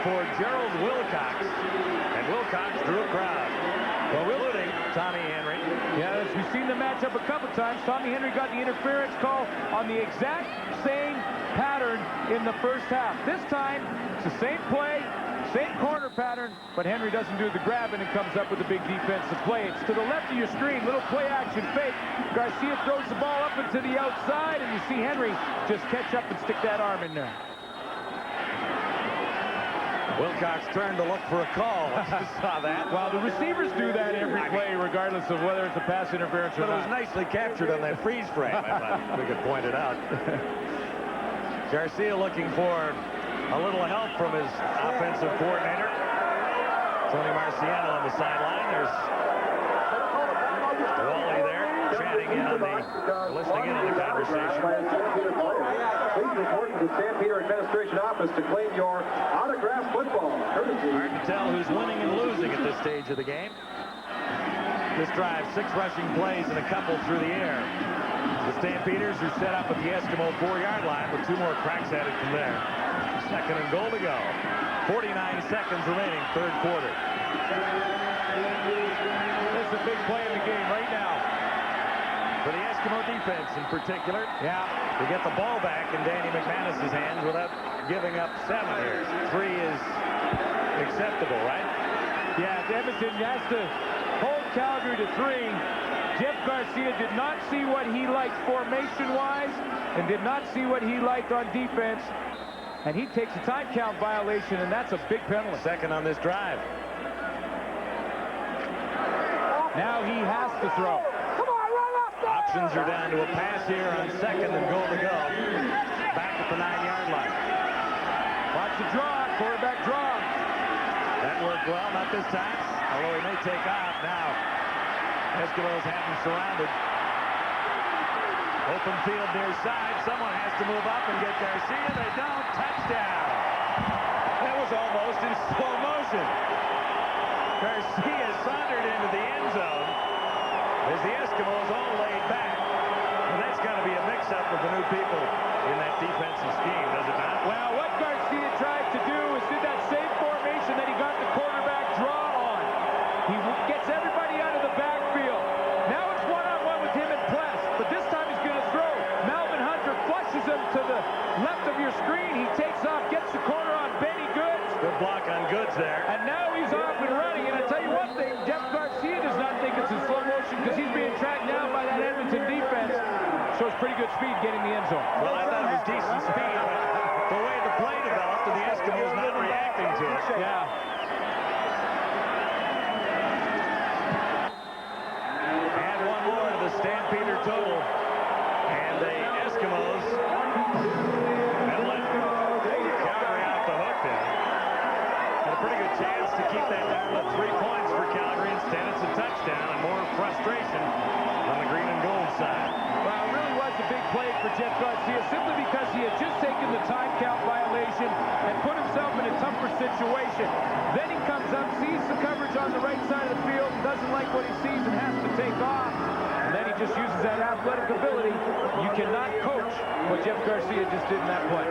for Gerald Wilcox. And Wilcox drew a crowd, including Tommy Henry. Yeah, we've seen the matchup a couple times. Tommy Henry got the interference call on the exact same pattern in the first half. This time, it's the same play, same corner pattern, but Henry doesn't do the grab, and it comes up with a big defensive play. It's to the left of your screen, little play action fake. Garcia throws the ball up into the outside, and you see Henry just catch up and stick that arm in there. Wilcox turned to look for a call. I saw that. Well, the receivers do that every play, regardless of whether it's a pass interference or not. But it was nicely captured on that freeze frame. I thought we could point it out. Garcia looking for a little help from his offensive coordinator. Tony Marciano on the sideline. There's Wally there, chatting in on listening in on the conversation. Please report to the Stampeder Administration Office to claim your autographed football. Hard to tell who's winning and losing at this stage of the game. This drive, 6 rushing plays and a couple through the air. The Stampeders are set up at the Eskimo 4-yard line with 2 more cracks at it from there. 2nd and goal to go. 49 seconds remaining, 3rd quarter. This is a big play in the game right now. For the Eskimo defense in particular. Yeah. To get the ball back in Danny McManus's hands without giving up 7 here. 3 is acceptable, right? Yeah, Edmonton has to hold Calgary to 3. Jeff Garcia did not see what he liked formation-wise and did not see what he liked on defense. And he takes a time count violation, and that's a big penalty. 2nd on this drive. Now he has to throw. Options are down to a pass here on 2nd and goal to go. Back at the 9-yard line. Watch the draw, quarterback draw. That worked well, not this time. Although he may take off now. Eskimos have him surrounded. Open field near side. Someone has to move up and get Garcia. They don't. Touchdown. That was almost in slow motion. Garcia sauntered into the end zone as the Eskimos all laid back. And that's got to be a mix-up with the new people in that defensive scheme, does it not? Well, what Garcia tried to do is did that same formation that he got the quarterback draw on. He gets everybody out of the backfield. Now it's one-on-one with him and Pless, but this time he's going to throw. Melvin Hunter flushes him to the left of your screen. He takes off, gets the corner on Benny Goods. Good block on Goods there. And now he's off and running. And I tell you one thing, Jeff Garcia does not think it's in slow motion because he's being tracked down by that Edmonton defense. Shows pretty good speed getting the end zone. Well, I thought it was decent speed, but the way the play developed and the Eskimos not reacting to it. Yeah. Add 1 more to the Stampeder total. And the Eskimos have let Calgary off the hook there. Had a pretty good chance to keep that down to 3 points for Calgary. Instead, it's a touchdown and more frustration on the green and gold side. Well, it really was a big play for Jeff Garcia simply because he had just taken the time count violation and put himself in a tougher situation. Then he comes up, sees the coverage on the right side of the field, doesn't like what he sees and has to take off. And then he just uses that athletic ability. You cannot coach what Jeff Garcia just did in that play.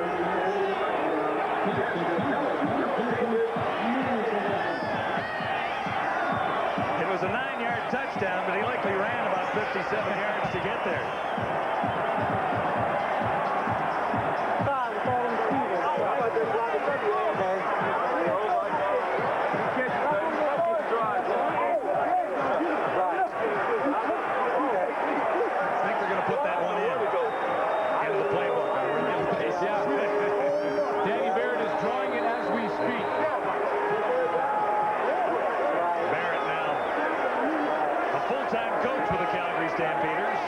It was a 9-yard touchdown, but he likely ran about 57 yards to get there. Stampeders,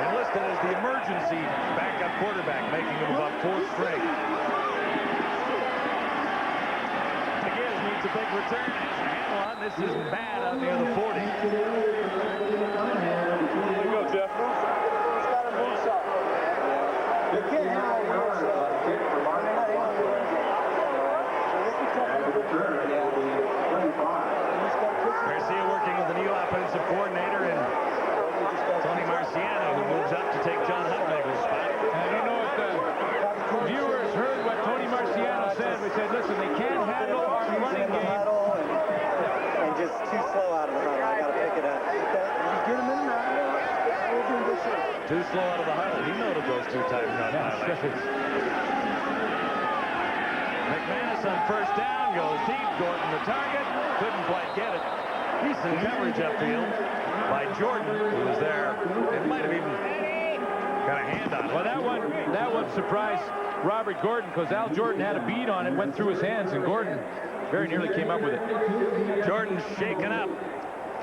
enlisted as the emergency backup quarterback, making him about 4th string. McGill needs a big return, has a handle on. This is bad out near the 40. There you go, Jeff. You can't have Garcia working with the new offensive coordinator and Tony Marciano, who moves up to take John Hutmaker's spot. I don't know if the viewers heard what Tony Marciano said. We said, listen, they can't have Too slow out of the huddle. He noted those 2 times on violations. McManus on first down goes deep. Gordon the target. Couldn't quite get it. Decent coverage upfield by Jordan, who was there. It might have even got a hand on it. Well, that one surprised Robert Gordon, because Al Jordan had a bead on it, went through his hands, and Gordon very nearly came up with it. Jordan's shaken up.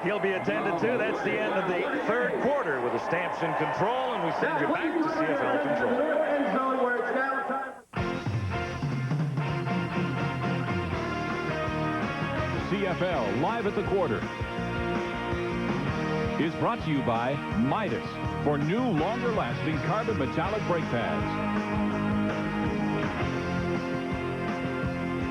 He'll be attended to. That's the end of the 3rd quarter with the Stamps in control, and we send you back to CFL control. CFL Live at the Quarter is brought to you by Midas for new, longer-lasting carbon metallic brake pads.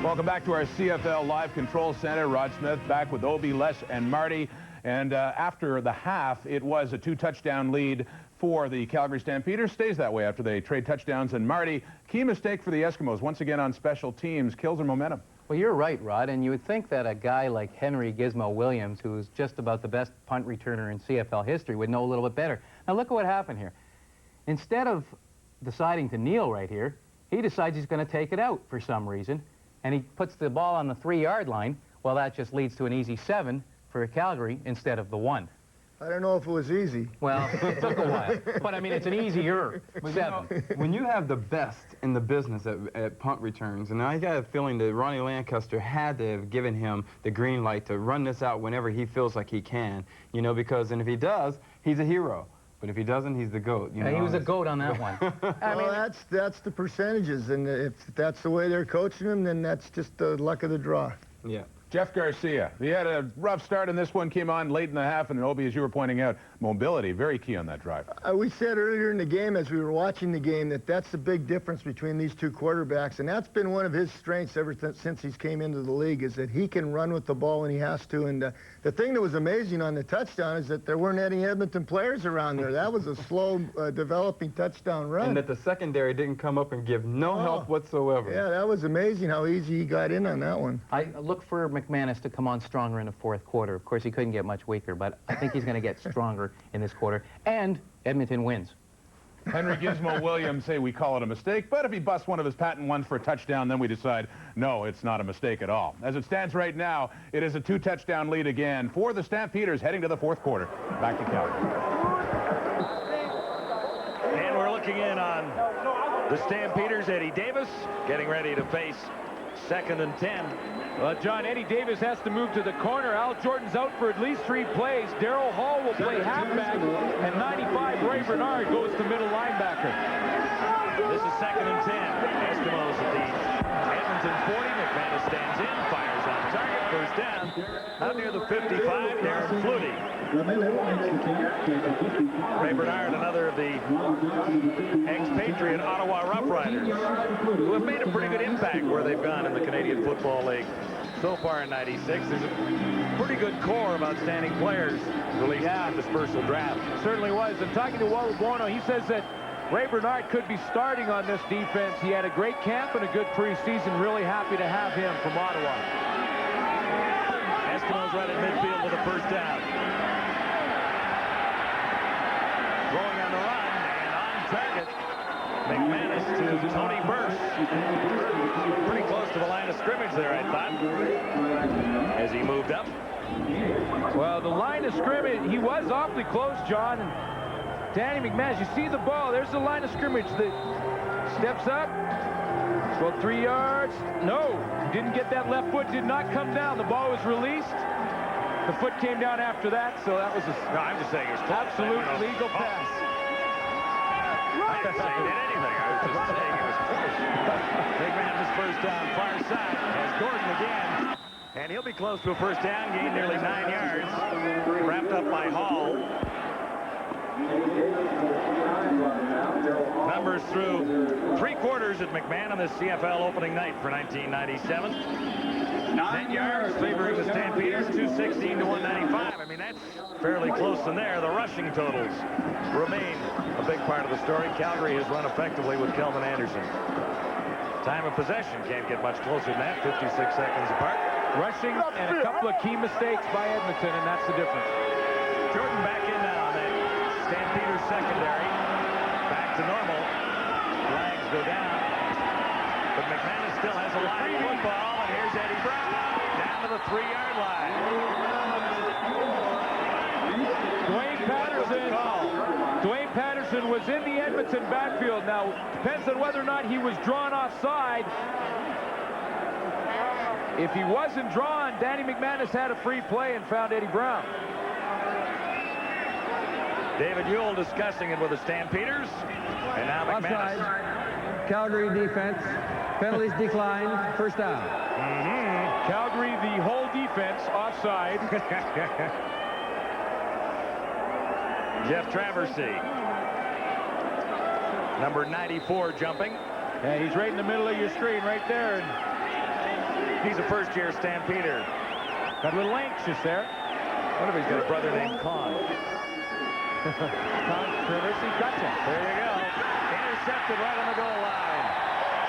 Welcome back to our CFL Live Control Center. Rod Smith back with Obi, Les, and Marty. And after the half, it was a 2-touchdown lead for the Calgary Stampeders. Stays that way after they trade touchdowns. And Marty, key mistake for the Eskimos, once again on special teams, kills their momentum. Well, you're right, Rod, and you would think that a guy like Henry Gizmo Williams, who's just about the best punt returner in CFL history, would know a little bit better. Now, look at what happened here. Instead of deciding to kneel right here, he decides he's going to take it out for some reason, and he puts the ball on the 3-yard line. Well, that just leads to an easy 7 for Calgary instead of the 1. I don't know if it was easy. Well, it took a while. But, I mean, it's an easier 7. When you have the best in the business at punt returns, and I got a feeling that Ronnie Lancaster had to have given him the green light to run this out whenever he feels like he can, you know, because, and if he does, he's a hero. But if he doesn't, he's the GOAT. You know? He was a GOAT on that one. I mean, well, that's the percentages, and if that's the way they're coaching him, then that's just the luck of the draw. Yeah. Jeff Garcia, he had a rough start, and this one came on late in the half, and Obi, as you were pointing out, mobility, very key on that drive. We said earlier in the game, as we were watching the game, that that's the big difference between these 2 quarterbacks, and that's been one of his strengths ever since he's came into the league, is that he can run with the ball when he has to. And the thing that was amazing on the touchdown is that there weren't any Edmonton players around there. That was a slow developing touchdown run. And that the secondary didn't come up and give no help whatsoever. Yeah, that was amazing how easy he got in on that one. I look for McManus to come on stronger in the 4th quarter. Of course, he couldn't get much weaker, but I think he's going to get stronger in this quarter. And Edmonton wins. Henry Gizmo Williams say we call it a mistake, but if he busts one of his patent ones for a touchdown, then we decide, no, it's not a mistake at all. As it stands right now, it is a 2-touchdown lead again for the Stampeders heading to the 4th quarter. Back to Calgary. And we're looking in on the Stampeders. Eddie Davis getting ready to face 2nd and 10. Well, John, Eddie Davis has to move to the corner. Al Jordan's out for at least 3 plays. Darryl Hall will play halfback, and 95 Ray Bernard goes to middle linebacker. This is 2nd and 10. Eskimos at the Edmonton 40. McManus stands in, fires on target, first down. Out near the 55, Darren Flutie. Ray Bernard, another of the expatriate Ottawa Rough Riders, who have made a pretty good impact where they've gone in the Canadian Football League so far in '96. There's a pretty good core of outstanding players released in the dispersal draft. Certainly was. And talking to Walter Buono, he says that Ray Bernard could be starting on this defense. He had a great camp and a good preseason. Really happy to have him from Ottawa. Eskimos right at midfield with a first down. Throwing on the run and on target. McManus to Tony Burse. Pretty close to the line of scrimmage there, I thought, as he moved up. Well, the line of scrimmage, he was awfully close, John. And Danny McManus, you see the ball. There's the line of scrimmage. The steps up. Well, 3 yards. No, didn't get that left foot. Did not come down. The ball was released. The foot came down after that, so that was a I'm just saying it's close. absolute legal pass. I didn't say he did anything. I was just saying it was close. McManus first down, far side, has Gordon again. And he'll be close to a first down, gained nearly 9 yards. Wrapped up by Hall. Numbers through 3 quarters at McMahon on this CFL opening night for 1997. 10 yards favoring the Stampeders, 216 to 195. I mean, that's fairly close in there. The rushing totals remain a big part of the story. Calgary has run effectively with Kelvin Anderson. Time of possession can't get much closer than that, 56 seconds apart. Rushing and a couple of key mistakes by Edmonton, and that's the difference. Jordan back in now on that Stampede Stampeders secondary. Back to normal. Flags go down. But McManus still has a live football, and here's Eddie Brown down to the 3-yard line. Dwayne Patterson was in the Edmonton backfield. Now, depends on whether or not he was drawn offside. If he wasn't drawn, Danny McManus had a free play and found Eddie Brown. David Ewell discussing it with the Stampeders. And now McManus. Offside. Calgary defense. Penalties declined. First down. Calgary, the whole defense, offside. Jeff Traversy. Number 94 jumping. Yeah, he's right in the middle of your screen right there. He's a first-year Stampeder. Got a little anxious there. What if he's got a brother named Con? Traversy, gotcha. There you go. Intercepted right on the goal line.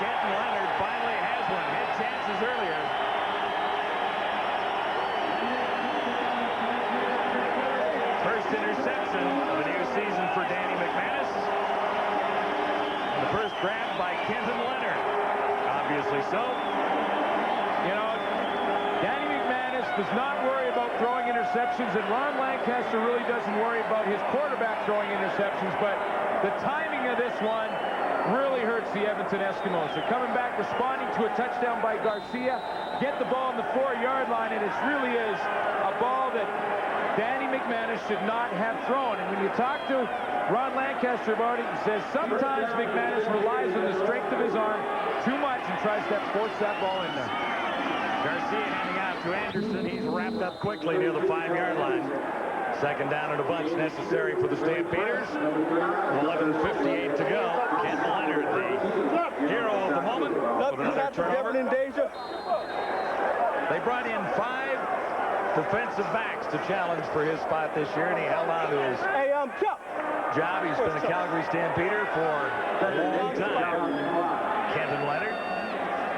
Kenton Leonard finally has one. Had chances earlier. First interception of the new season for Danny McManus. And the first grab by Kenton Leonard. Obviously so. You know, Danny McManus does not worry about throwing interceptions, and Ron Lancaster really doesn't worry about his quarterback throwing interceptions, but the timing of this one really hurts the Edmonton Eskimos. They're coming back, responding to a touchdown by Garcia, get the ball on the 4-yard line, and it really is a ball that Danny McManus should not have thrown. And when you talk to Ron Lancaster about it, he says sometimes McManus relies on the strength of his arm too much and tries to force that ball in there. Garcia handing out to Anderson. He's wrapped up quickly near the 5-yard line. Second down and a bunch necessary for the Stampeders. 11:58 to go. Kenton Leonard, the hero of the moment, with another turnover. They brought in 5 defensive backs to challenge for his spot this year, and he held on to his job. He's been a Calgary Stampeder for a long time. Kenton Leonard.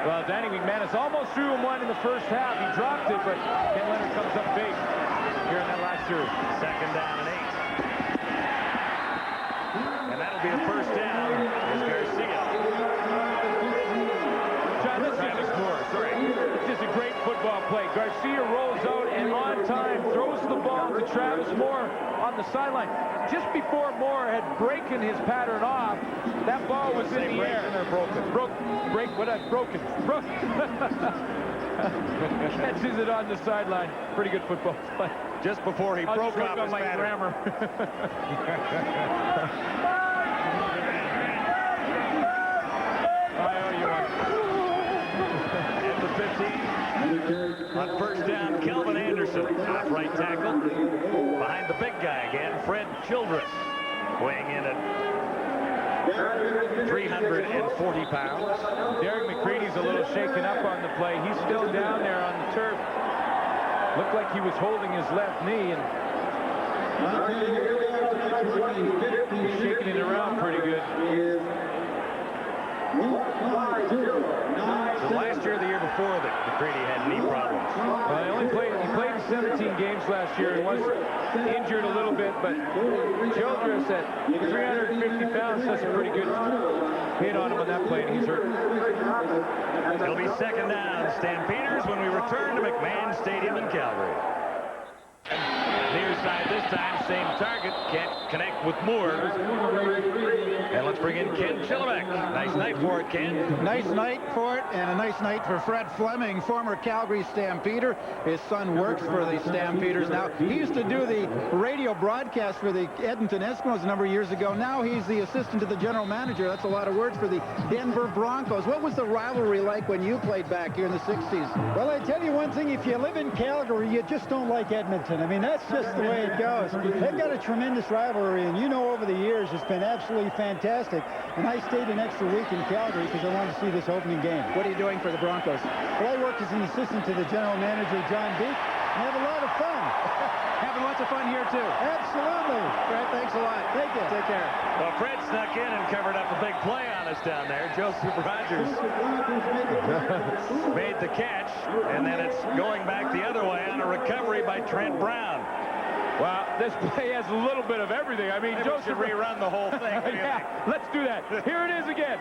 Well, Danny McManus almost threw him one in the first half. He dropped it, but Ken Leonard comes up big here in that last series. Second down and 8. And that'll be a first down. Here's Garcia. Travis Moore, sorry. It's just a great football play. Garcia rolls out and on time throws the ball to Travis Moore on the sideline. Just before Moore had broken his pattern off, that ball was in the air. Broken. Catches it on the sideline. Pretty good football play. Just before he broke off his my pattern. grammar. I owe you one. At the 15. On first down, Kelvin Anderson, top right tackle. Behind the big guy again, Fred Childress, weighing in at 340 pounds. Derek McCready's a little shaken up on the play. He's still down there on the turf. Looked like he was holding his left knee, and he's shaking it around pretty good. So last year, the year before, that McCready had knee problems. Well, he played in 17 games last year and was injured a little bit, but Childress at 350 pounds does a pretty good hit on him on that play, and he's hurt. It'll be second down, Stampeders, when we return to McMahon Stadium in Calgary. Near side this time, same target, can't connect with Moore. And let's bring in Ken Chillibeck. Nice night for it, Ken. Nice night for it, and a nice night for Fred Fleming, former Calgary Stampeder. His son works for the Stampeders now. He used to do the radio broadcast for the Edmonton Eskimos a number of years ago. Now he's the assistant to the general manager. That's a lot of words for the Denver Broncos. What was the rivalry like when you played back here in the 60s? Well, I tell you one thing, if you live in Calgary, you just don't like Edmonton. I mean, that's just the way it goes. They've got a tremendous rivalry, and you know over the years it's been absolutely fantastic. And I stayed an extra week in Calgary because I wanted to see this opening game. What are you doing for the Broncos? Well, I work as an assistant to the general manager, John Beek, and have a lot of fun. Having lots of fun here, too. Absolutely. Fred, thanks a lot. Thank you. Take care. Well, Fred snuck in and covered up a big play on us down there. Joseph Rogers made the catch, and then it's going back the other way on a recovery by Trent Brown. Well, this play has a little bit of everything. I mean, Maybe Joseph should rerun the whole thing. yeah, let's do that. Here it is again.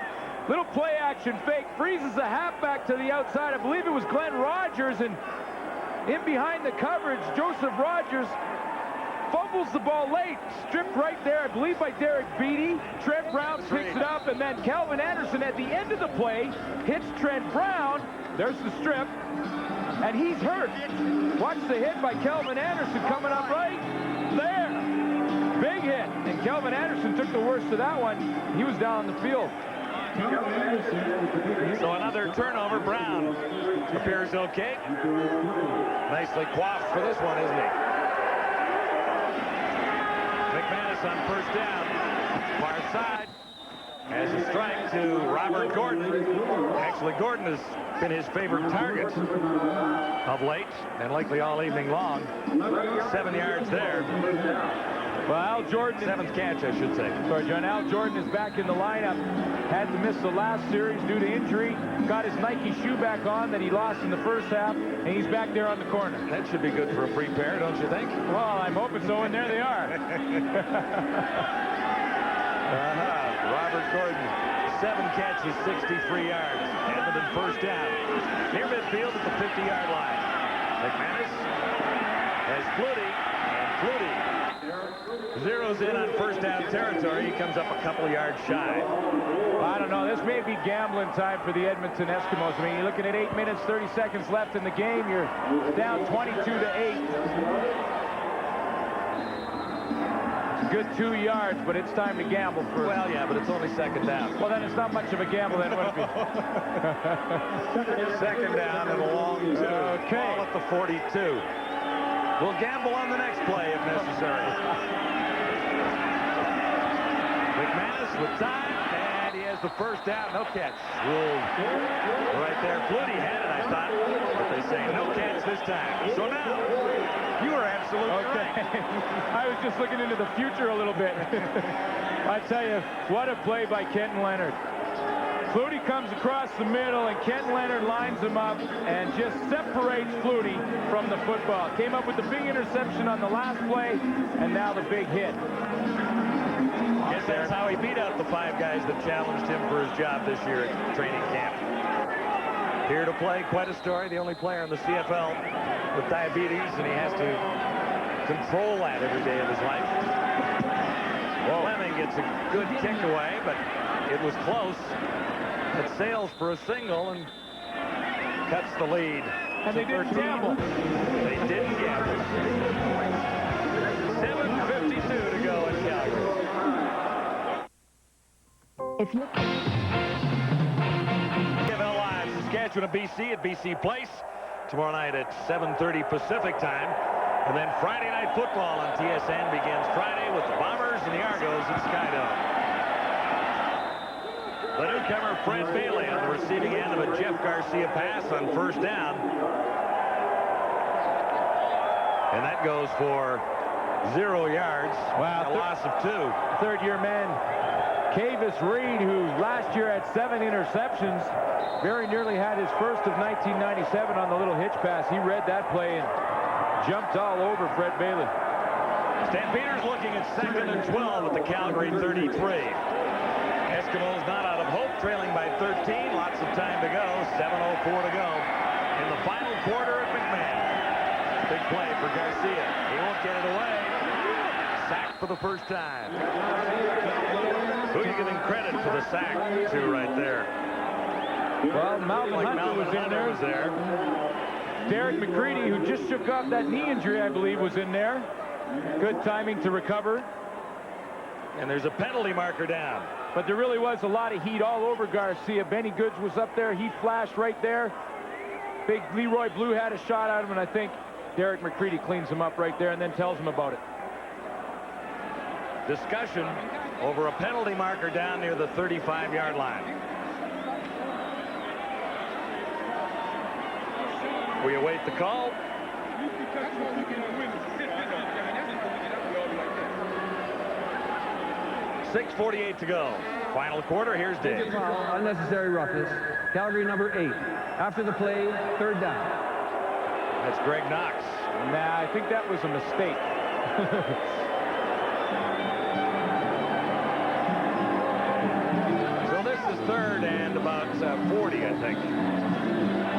Little play action fake. Freezes the halfback to the outside. I believe it was Glenn Rogers, and in behind the coverage, Joseph Rogers fumbles the ball late. Stripped right there, I believe, by Derek Beattie. Trent Brown picks it up, and then Calvin Anderson at the end of the play hits Trent Brown. There's the strip. And he's hurt. Watch the hit by Calvin Anderson coming up right there. Big hit. And Calvin Anderson took the worst of that one. He was down on the field. So another turnover. Brown appears okay. Nicely coiffed for this one, isn't he? McManus on first down. Far side. Has a strike to Robert Gordon. Actually, Gordon has been his favorite target of late and likely all evening long. 7 yards there. Well, Al Jordan... 7th catch, I should say. Sorry, John. Al Jordan is back in the lineup. Had to miss the last series due to injury. Got his Nike shoe back on that he lost in the first half, and he's back there on the corner. That should be good for a free pair, don't you think? Well, I'm hoping so, and there they are. Robert Gordon, 7 catches, 63 yards. Edmonton first down. Near midfield at the 50-yard line. McManus has Flutie, and Flutie zeroes in on first down territory. He comes up a couple yards shy. I don't know. This may be gambling time for the Edmonton Eskimos. I mean, you're looking at 8 minutes, 30 seconds left in the game. You're down 22-8. Good 2 yards, but it's time to gamble first. Well, yeah, but it's only second down. Well, then it's not much of a gamble, then, would it be? Second down and a long two. Okay. Ball at the 42. We'll gamble on the next play if necessary. McManus with time, and he has the first down. No catch. Ruled right there. Flutie had it, I thought, but they say no catch this time. So now, you are absolutely correct. I was just looking into the future a little bit. I tell you, what a play by Kenton Leonard. Flutie comes across the middle, and Kenton Leonard lines him up and just separates Flutie from the football. Came up with the big interception on the last play, and now the big hit. Guess that's how he beat out the 5 guys that challenged him for his job this year at training camp. Here to play, quite a story. The only player in the CFL with diabetes, and he has to control that every day of his life. Fleming gets a good kick away, but it was close. It sails for a single and cuts the lead. And they didn't gamble. They didn't gamble. 7:52 to go in Calgary. If you CFL Live, Saskatchewan and BC at BC Place. Tomorrow night at 7:30 Pacific time. And then Friday Night Football on TSN begins Friday with the Bombers and the Argos at Skydome. The newcomer, Fred Bailey, on the receiving end of a Jeff Garcia pass on first down. And that goes for 0 yards. Wow, A loss of 2. Third-year man, Kavis Reed, who last year had 7 interceptions, very nearly had his first of 1997 on the little hitch pass. He read that play and jumped all over Fred Bailey. Stampeders looking at 2nd and 12 at the Calgary 33. Eskimos not out of hope, trailing by 13. Lots of time to go. 7:04 to go in the final quarter at McMahon. Big play for Garcia. He won't get it away. Sack for the first time. Who are you giving credit for the sack to right there? Well, Malcolm Like Hunter was in there. Derek McCready, who just shook off that knee injury, I believe, was in there. Good timing to recover. And there's a penalty marker down. But there really was a lot of heat all over Garcia. Benny Goods was up there. He flashed right there. Big Leroy Blue had a shot at him, and I think Derek McCready cleans him up right there and then tells him about it. Discussion over a penalty marker down near the 35-yard line. We await the call. 6:48 to go. Final quarter. Here's Dave. Foul, unnecessary roughness. Calgary number 8. After the play, 3rd down. That's Greg Knox. Nah, I think that was a mistake. So this is third and about 40, I think.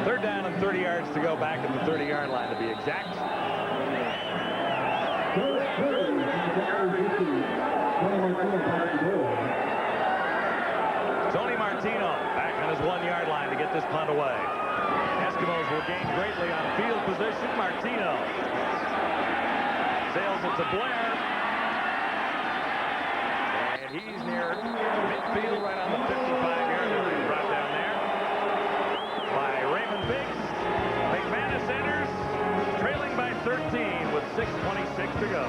Third down and 30 yards to go back at the 30-yard line, to be exact. Tony Martino back on his 1-yard line to get this punt away. Eskimos will gain greatly on field position. Martino sails it to Blair. And he's near midfield, right on the 55-yard line. Brought down there by Raymond Biggs. McManus enters, trailing by 13 with 6:26 to go.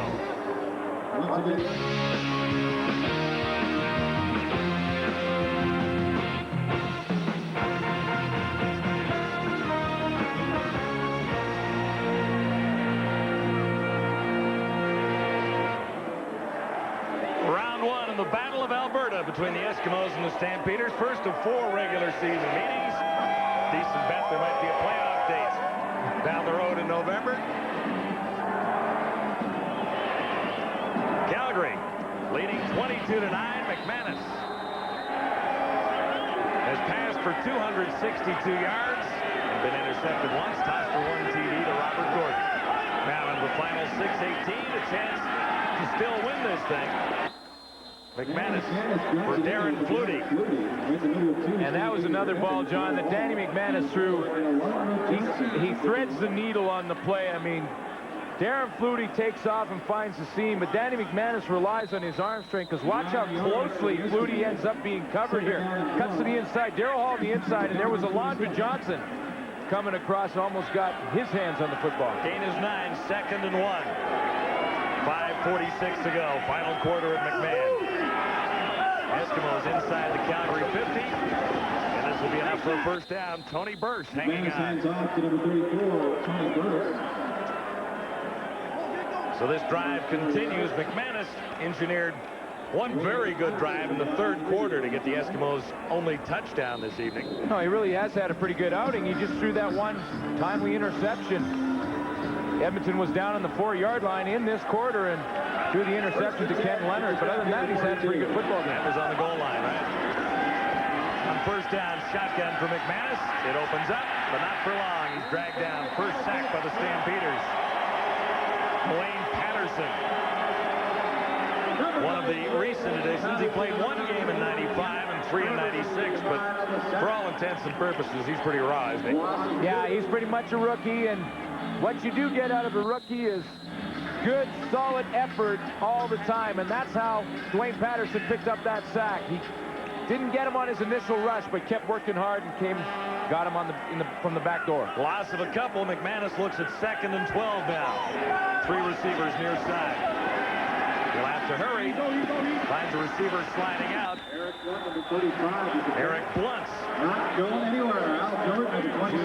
The Battle of Alberta between the Eskimos and the Stampeders. First of 4 regular season meetings. Decent bet there might be a playoff date down the road in November. Calgary leading 22-9. McManus has passed for 262 yards and been intercepted once. Tossed for 1 TD to Robert Gordon. Now in the final 6:18, a chance to still win this thing. McManus for Darren Flutie. And that was another ball, John, that Danny McManus threw. He threads the needle on the play. I mean, Darren Flutie takes off and finds the seam, but Danny McManus relies on his arm strength, because watch how closely Flutie ends up being covered here. Cuts to the inside, Darryl Hall on the inside, and there was Alondra Johnson coming across, almost got his hands on the football. Gain is 9, 2nd and 1. 5:46 to go, final quarter at McMahon. Eskimos inside the Calgary 50, and this will be enough for a first down. Tony Burse hanging on. So this drive continues. McManus engineered one very good drive in the 3rd quarter to get the Eskimos' only touchdown this evening. No, he really has had a pretty good outing. He just threw that one timely interception. Edmonton was down on the 4-yard line in this quarter and threw the interception to Ken Leonard. But other than that, he's had a pretty good football game. That was on the goal line, right? On first down, shotgun for McManus. It opens up, but not for long. He's dragged down. First sack by the Stampeders. Wayne Patterson. One of the recent additions. He played 1 game in 95 and 3 in 96, but for all intents and purposes, he's pretty raw, isn't he? Yeah, he's pretty much a rookie, and what you do get out of a rookie is good, solid effort all the time, and that's how Dwayne Patterson picked up that sack. He didn't get him on his initial rush, but kept working hard and got him on from the back door. Loss of a couple. McManus looks at 2nd and 12 now. 3 receivers near side. He'll have to hurry. Finds a receiver sliding out. Eric Blunt's Not going anywhere.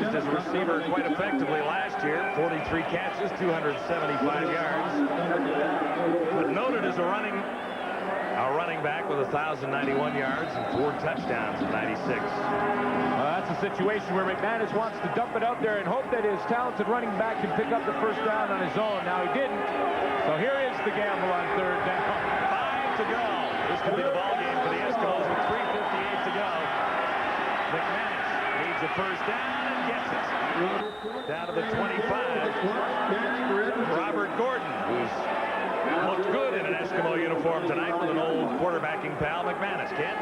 used as a receiver quite effectively last year. 43 catches, 275 yards. But noted as a running back with 1,091 yards and 4 touchdowns in 96. That's a situation where McManus wants to dump it out there and hope that his talented running back can pick up the first down on his own. Now he didn't. So here is the gamble on 3rd down. 5 to go. This could be the ball game for the Eskimos with 3:58 to go. McManus needs a first down and gets it. Down to the 25. Robert Gordon, who's looked good in an Eskimo uniform tonight with an old quarterbacking pal, McManus. Ken?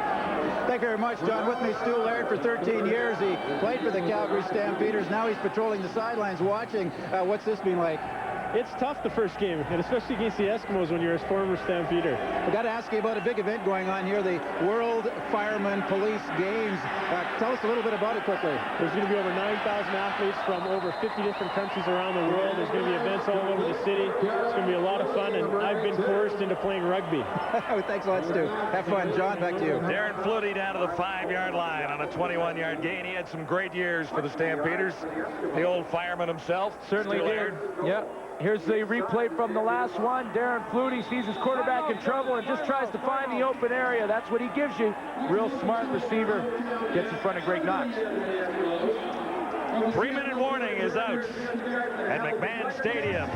Thank you very much, John. With me, Stu Laird, for 13 years. He played for the Calgary Stampeders. Now he's patrolling the sidelines watching. What's this been like? It's tough the first game, and especially against the Eskimos when you're a former Stampeder. I've got to ask you about a big event going on here, the World Fireman Police Games. Tell us a little bit about it quickly. There's going to be over 9,000 athletes from over 50 different countries around the world. There's going to be events all over the city. It's going to be a lot of fun, and I've been coerced into playing rugby. Thanks a lot, Stu. Have fun. John, back to you. Darren Flutie down to the 5-yard line on a 21-yard gain. He had some great years for the Stampeders. The old fireman himself. Certainly did. Yep. Here's the replay from the last one. Darren Flutie sees his quarterback in trouble and just tries to find the open area. That's what he gives you. Real smart receiver. Gets in front of Greg Knox. 3-minute warning is out at McMahon Stadium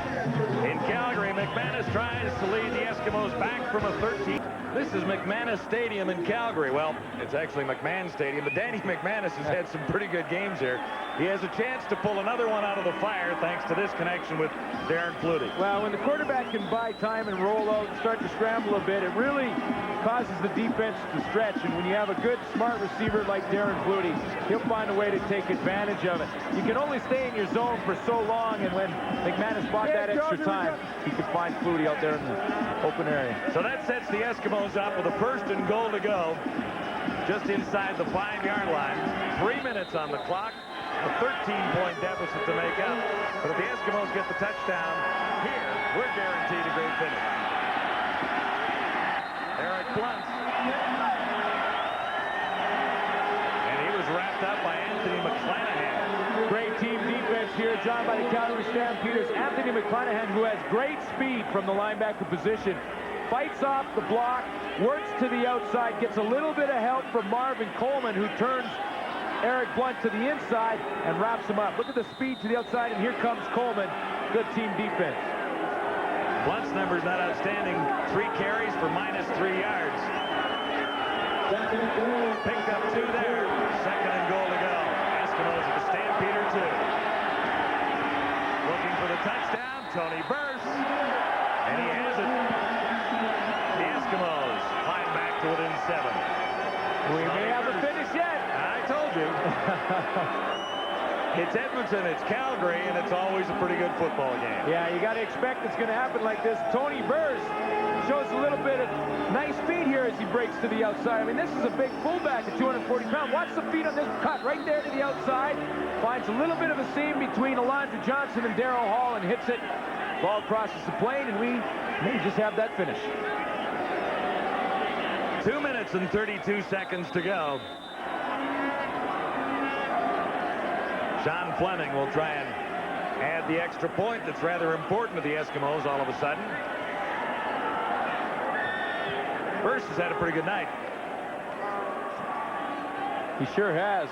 in Calgary. McManus tries to lead the Eskimos back from a 13. This is McManus Stadium in Calgary. Well, it's actually McMahon Stadium, but Danny McManus has had some pretty good games here. He has a chance to pull another one out of the fire thanks to this connection with Darren Flutie. Well, when the quarterback can buy time and roll out and start to scramble a bit, it really causes the defense to stretch. And when you have a good, smart receiver like Darren Flutie, he'll find a way to take advantage of it. You can only stay in your zone for so long, and when McManus bought that extra time, he could find Flutie out there in the open area. So that sets the Eskimos up with a 1st and goal to go, just inside the 5-yard line. 3 minutes on the clock, a 13-point deficit to make up. But if the Eskimos get the touchdown here, we're guaranteed a great finish. Eric Blunt. And he was wrapped up by Anthony McClanahan. Great team defense here, John, by the Calgary Stampeders. Anthony McClanahan, who has great speed from the linebacker position, fights off the block, works to the outside, gets a little bit of help from Marvin Coleman, who turns Eric Blunt to the inside and wraps him up. Look at the speed to the outside, and here comes Coleman. Good team defense. Blunt's number's not outstanding. 3 carries for -3 yards. Picked up 2 there. 2nd and goal to go. Eskimos at the Stampeder 2. Looking for the touchdown, Tony Burse. And he has it. The Eskimos climb back to within 7. We may have a finish yet. I told you. It's Edmonton, it's Calgary, and it's always a pretty good football game. Yeah, you got to expect it's going to happen like this. Tony Burse shows a little bit of nice speed here as he breaks to the outside. I mean, this is a big fullback at 240 pounds. Watch the feet on this cut right there to the outside. Finds a little bit of a seam between Alondra Johnson and Darryl Hall and hits it. Ball crosses the plane, and we may just have that finish. 2 minutes and 32 seconds to go. Sean Fleming will try and add the extra point that's rather important to the Eskimos all of a sudden. Burse has had a pretty good night. He sure has.